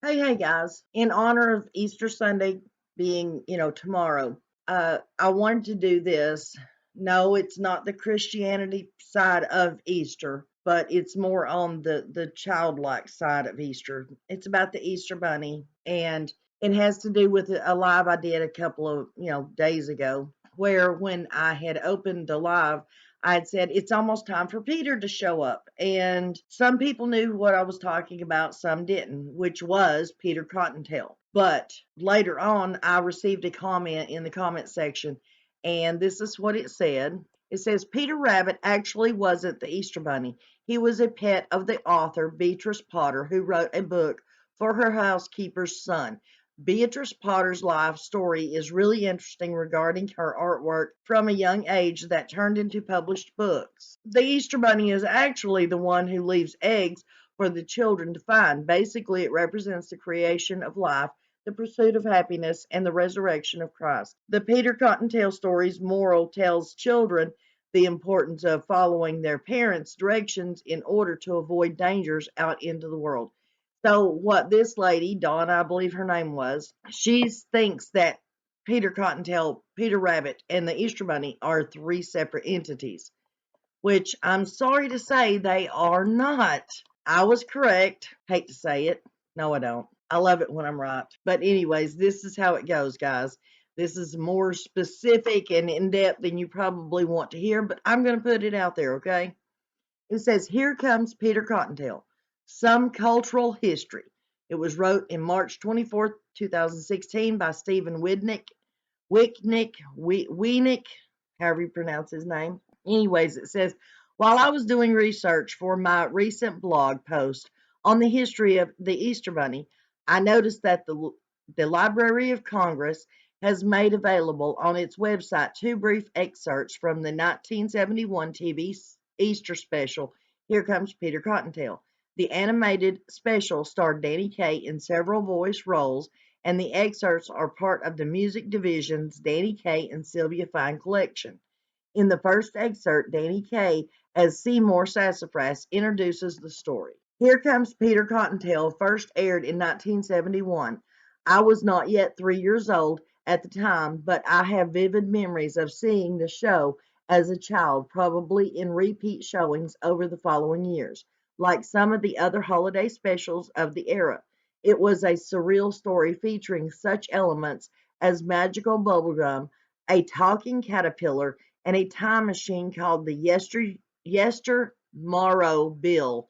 Hey guys. In honor of Easter Sunday being, tomorrow, I wanted to do this. No, it's not the Christianity side of Easter, but it's more on the childlike side of Easter. It's about the Easter bunny, and it has to do with a live I did a couple of, days ago, where when I had opened the live, I had said it's almost time for Peter to show up. And some people knew what I was talking about, some didn't, which was Peter Cottontail. But later on, I received a comment in the comment section, and this is what it said. It says Peter Rabbit actually wasn't the Easter Bunny. He was a pet of the author Beatrice Potter, who wrote a book for her housekeeper's son. Beatrice Potter's life story is really interesting regarding her artwork from a young age that turned into published books. The Easter Bunny is actually the one who leaves eggs for the children to find. Basically, it represents the creation of life, the pursuit of happiness, and the resurrection of Christ. The Peter Cottontail story's moral tells children the importance of following their parents' directions in order to avoid dangers out into the world. So what this lady, Dawn, I believe her name was, she thinks that Peter Cottontail, Peter Rabbit, and the Easter Bunny are three separate entities, which I'm sorry to say they are not. I was correct. Hate to say it. No, I don't. I love it when I'm right. But anyways, this is how it goes, guys. This is more specific and in depth than you probably want to hear, but I'm going to put it out there, okay? It says, Here Comes Peter Cottontail, Some Cultural History. It was wrote in March 24th, 2016 by Stephen Wienick, however you pronounce his name. Anyways, it says, while I was doing research for my recent blog post on the history of the Easter Bunny, I noticed that the Library of Congress has made available on its website two brief excerpts from the 1971 TV Easter special, Here Comes Peter Cottontail. The animated special starred Danny Kaye in several voice roles, and the excerpts are part of the music division's Danny Kaye and Sylvia Fine collection. In the first excerpt, Danny Kaye, as Seymour Sassafras, introduces the story. Here Comes Peter Cottontail first aired in 1971. I was not yet 3 years old at the time, but I have vivid memories of seeing the show as a child, probably in repeat showings over the following years. Like some of the other holiday specials of the era, it was a surreal story featuring such elements as magical bubblegum, a talking caterpillar, and a time machine called the Yestermorrow Bill.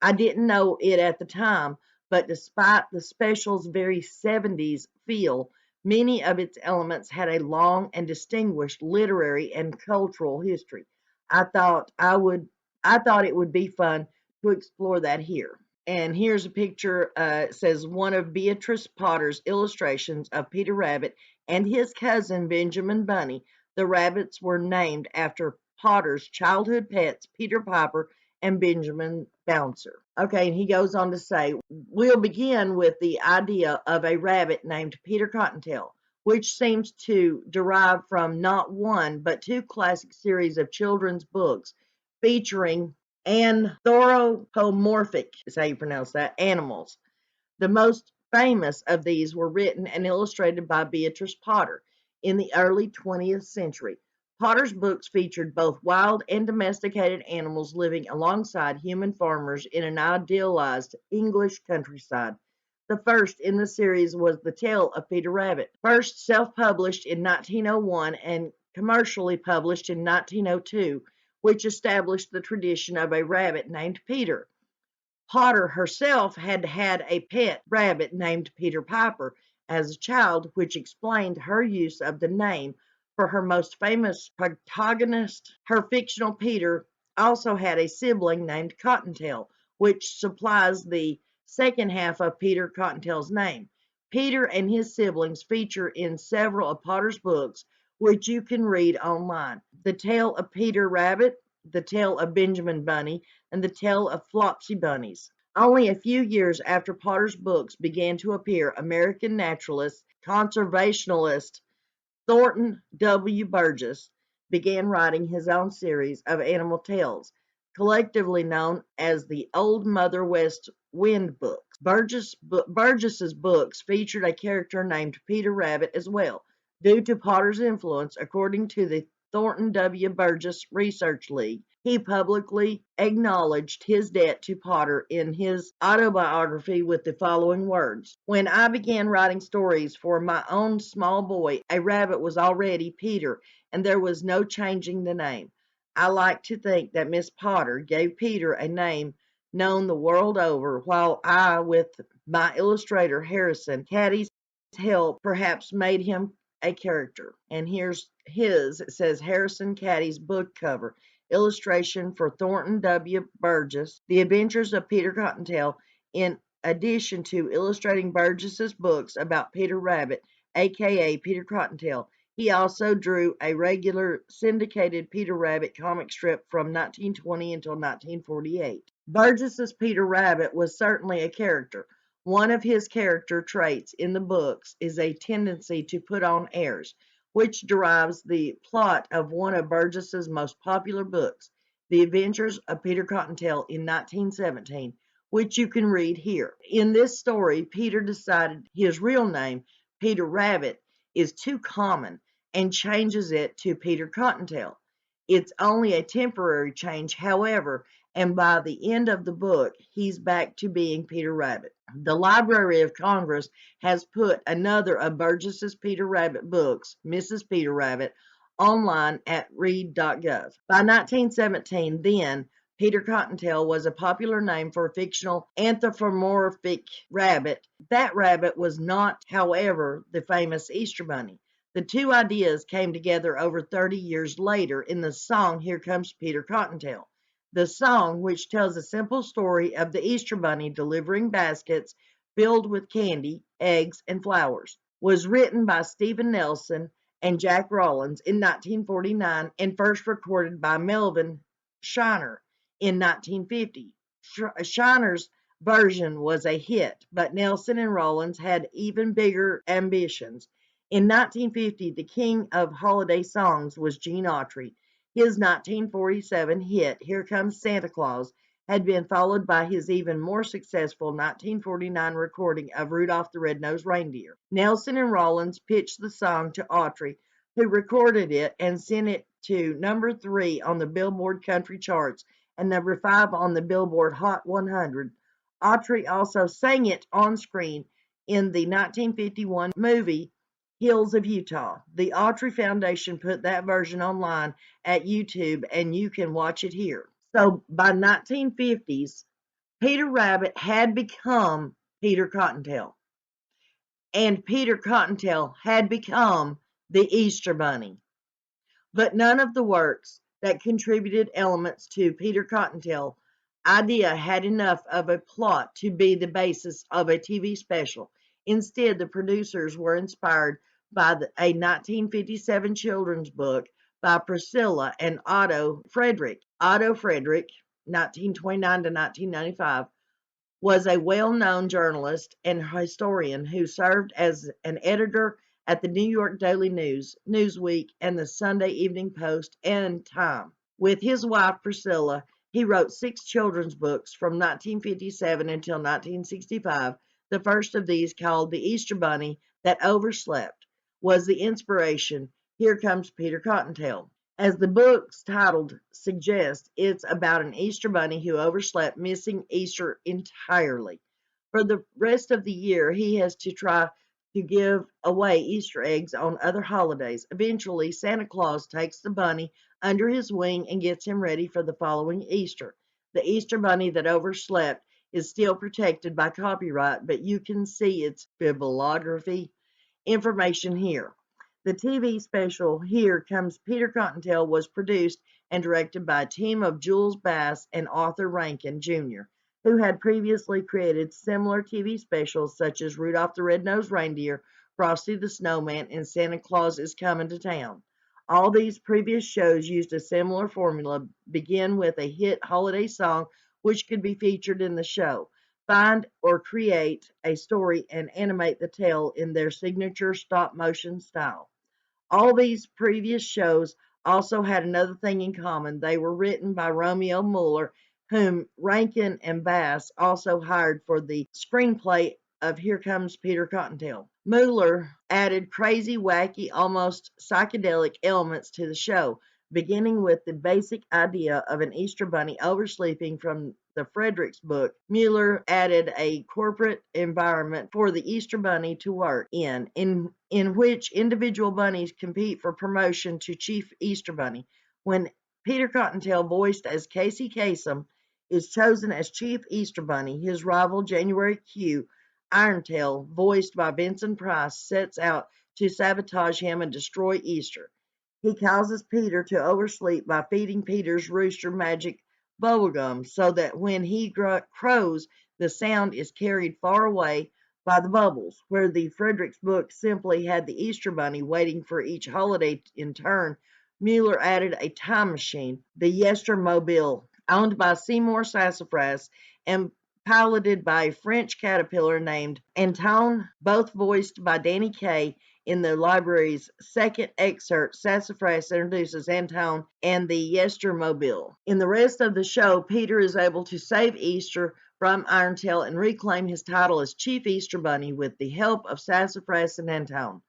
I didn't know it at the time, but despite the special's very 70s feel, many of its elements had a long and distinguished literary and cultural history. I thought I would I thought it would be fun to explore that here. And here's a picture. It says one of Beatrice Potter's illustrations of Peter Rabbit and his cousin Benjamin Bunny. The rabbits were named after Potter's childhood pets, Peter Piper and Benjamin Bouncer. Okay, and he goes on to say, we'll begin with the idea of a rabbit named Peter Cottontail, which seems to derive from not one, but two classic series of children's books featuring anthropomorphic, is how you pronounce that, animals. The most famous of these were written and illustrated by Beatrice Potter in the early 20th century. Potter's books featured both wild and domesticated animals living alongside human farmers in an idealized English countryside. The first in the series was The Tale of Peter Rabbit, first self-published in 1901 and commercially published in 1902, which established the tradition of a rabbit named Peter. Potter herself had had a pet rabbit named Peter Piper as a child, which explained her use of the name for her most famous protagonist. Her fictional Peter also had a sibling named Cottontail, which supplies the second half of Peter Cottontail's name. Peter and his siblings feature in several of Potter's books, which you can read online. The Tale of Peter Rabbit, The Tale of Benjamin Bunny, and The Tale of Flopsy Bunnies. Only a few years after Potter's books began to appear, American naturalist, conservationist Thornton W. Burgess began writing his own series of animal tales. collectively known as the Old Mother West Wind books. Burgess's books featured a character named Peter Rabbit as well, due to Potter's influence, according to the Thornton W. Burgess Research League. He publicly acknowledged his debt to Potter in his autobiography with the following words: "When I began writing stories for my own small boy, a rabbit was already Peter, and there was no changing the name. I like to think that Miss Potter gave Peter a name known the world over, while I, with my illustrator Harrison Caddy's help, perhaps made him a character." And here's his. It says Harrison Caddy's book cover. Illustration for Thornton W. Burgess. The Adventures of Peter Cottontail. In addition to illustrating Burgess's books about Peter Rabbit, aka Peter Cottontail, he also drew a regular syndicated Peter Rabbit comic strip from 1920 until 1948. Burgess's Peter Rabbit was certainly a character. One of his character traits in the books is a tendency to put on airs, which derives the plot of one of Burgess's most popular books, The Adventures of Peter Cottontail in 1917, which you can read here. In this story, Peter decided his real name, Peter Rabbit, is too common and changes it to Peter Cottontail. It's only a temporary change, however, and by the end of the book, he's back to being Peter Rabbit. The Library of Congress has put another of Burgess's Peter Rabbit books, Mrs. Peter Rabbit, online at read.gov. By 1917, then, Peter Cottontail was a popular name for a fictional anthropomorphic rabbit. That rabbit was not, however, the famous Easter Bunny. The two ideas came together over 30 years later in the song Here Comes Peter Cottontail. The song, which tells a simple story of the Easter Bunny delivering baskets filled with candy, eggs, and flowers, was written by Stephen Nelson and Jack Rollins in 1949 and first recorded by Melvin Shiner in 1950. Shiner's version was a hit, but Nelson and Rollins had even bigger ambitions. In 1950, the king of holiday songs was Gene Autry. His 1947 hit, Here Comes Santa Claus, had been followed by his even more successful 1949 recording of Rudolph the Red-Nosed Reindeer. Nelson and Rollins pitched the song to Autry, who recorded it and sent it to number 3 on the Billboard country charts and number 5 on the Billboard Hot 100. Autry also sang it on screen in the 1951 movie Hills of Utah. The Autry Foundation put that version online at YouTube, and you can watch it here. So by 1950s, Peter Rabbit had become Peter Cottontail, and Peter Cottontail had become the Easter Bunny. But none of the works that contributed elements to Peter Cottontail idea had enough of a plot to be the basis of a TV special. Instead, the producers were inspired by a 1957 children's book by Priscilla and Otto Frederick. Otto Frederick, 1929 to 1995, was a well-known journalist and historian who served as an editor at the New York Daily News, Newsweek, and the Sunday Evening Post and Time. With his wife Priscilla, he wrote 6 children's books from 1957 until 1965. The first of these, called The Easter Bunny That Overslept, was the inspiration. Here Comes Peter Cottontail. As the book's title suggests, it's about an Easter bunny who overslept, missing Easter entirely. For the rest of the year, he has to try to give away Easter eggs on other holidays. Eventually, Santa Claus takes the bunny under his wing and gets him ready for the following Easter. The Easter bunny that overslept is still protected by copyright, but you can see its bibliography information here. The TV special Here Comes Peter Cottontail was produced and directed by a team of Jules Bass and Arthur Rankin, Jr., who had previously created similar TV specials such as Rudolph the Red-Nosed Reindeer, Frosty the Snowman, and Santa Claus is Coming to Town. All these previous shows used a similar formula, begin with a hit holiday song which could be featured in the show. Find or create a story and animate the tale in their signature stop-motion style. All these previous shows also had another thing in common. They were written by Romeo Muller, whom Rankin and Bass also hired for the screenplay of Here Comes Peter Cottontail. Muller added crazy, wacky, almost psychedelic elements to the show, beginning with the basic idea of an Easter bunny oversleeping from the Fredericks book. Mueller added a corporate environment for the Easter bunny to work in which individual bunnies compete for promotion to Chief Easter Bunny. When Peter Cottontail, voiced as Casey Kasem, is chosen as Chief Easter Bunny, his rival January Q, Irontail, voiced by Vincent Price, sets out to sabotage him and destroy Easter. He causes Peter to oversleep by feeding Peter's rooster magic bubblegum so that when he crows, the sound is carried far away by the bubbles. Where the Fredericks book simply had the Easter Bunny waiting for each holiday in turn, Mueller added a time machine, the Yestermobile, owned by Seymour Sassafras and piloted by a French caterpillar named Anton, both voiced by Danny Kaye. In the library's second excerpt, Sassafras introduces Anton and the Yestermobile. In the rest of the show, Peter is able to save Easter from Irontail and reclaim his title as Chief Easter Bunny with the help of Sassafras and Anton.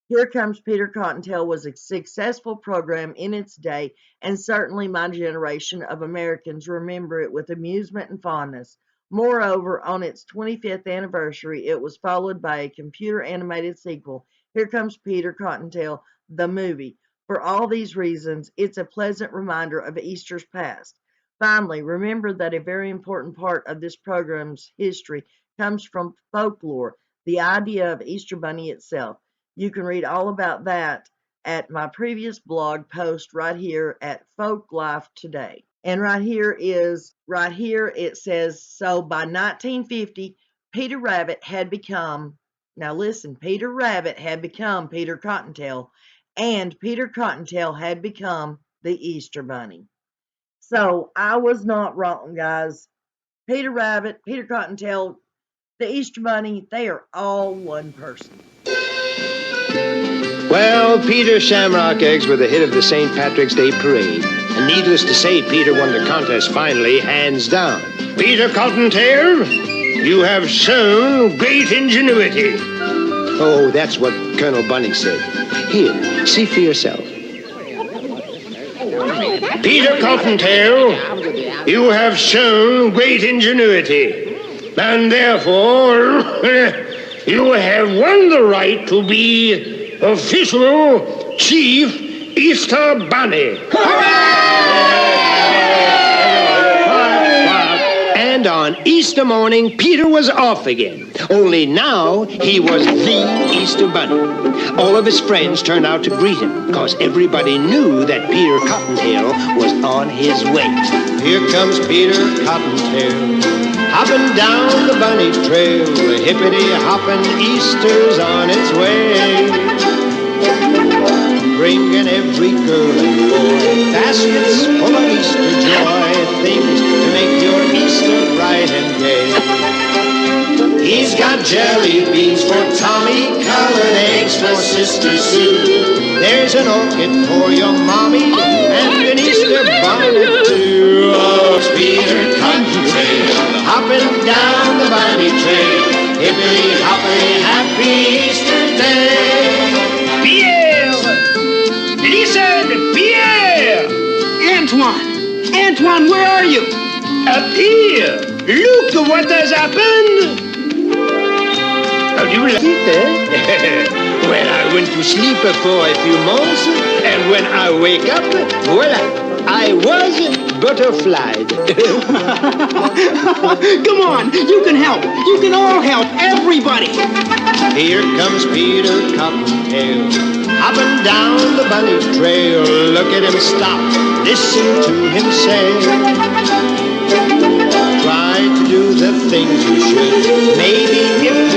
Here Comes Peter Cottontail was a successful program in its day, and certainly my generation of Americans remember it with amusement and fondness. Moreover, on its 25th anniversary, it was followed by a computer-animated sequel, Here Comes Peter Cottontail, the movie. For all these reasons, it's a pleasant reminder of Easter's past. Finally, remember that a very important part of this program's history comes from folklore, the idea of Easter Bunny itself. You can read all about that at my previous blog post right here at Folk Life Today. And right here it says, so by 1950, Peter Rabbit had become, now listen, Peter Rabbit had become Peter Cottontail, and Peter Cottontail had become the Easter Bunny. So I was not wrong, guys. Peter Rabbit, Peter Cottontail, the Easter Bunny, they are all one person. Well, Peter Shamrock Eggs were the hit of the St. Patrick's Day parade. And needless to say, Peter won the contest finally, hands down. Peter Cottontail, you have shown great ingenuity. Oh, that's what Colonel Bunny said. Here, see for yourself. Peter Cottontail, you have shown great ingenuity. And therefore, you have won the right to be official Chief Easter Bunny. And on Easter morning, Peter was off again. Only now, he was the Easter Bunny. All of his friends turned out to greet him, because everybody knew that Peter Cottontail was on his way. Here comes Peter Cottontail, hopping down the bunny trail. The hippity-hopping Easter's on its way. Bringing every girl and boy baskets full of Easter joy, things to make your Easter bright and gay. He's got jelly beans for Tommy, colored eggs for Sister Sue. There's an orchid for your mommy, and an Easter bonnet too. Oh, it's Peter Cottontail, hopping down the bunny trail. Hippity-hoppity, happy Easter Day. Listen, Pierre! Antoine, where are you? Up here! Look what has happened! How do you like it, eh? Well, I went to sleep for a few months, and when I wake up, voila, I was butterflied. Come on, you can help. You can all help, everybody. Here comes Peter Cottontail, hopping down the bunny trail. Look at him stop, listen to him say. Try to do the things you should. Maybe if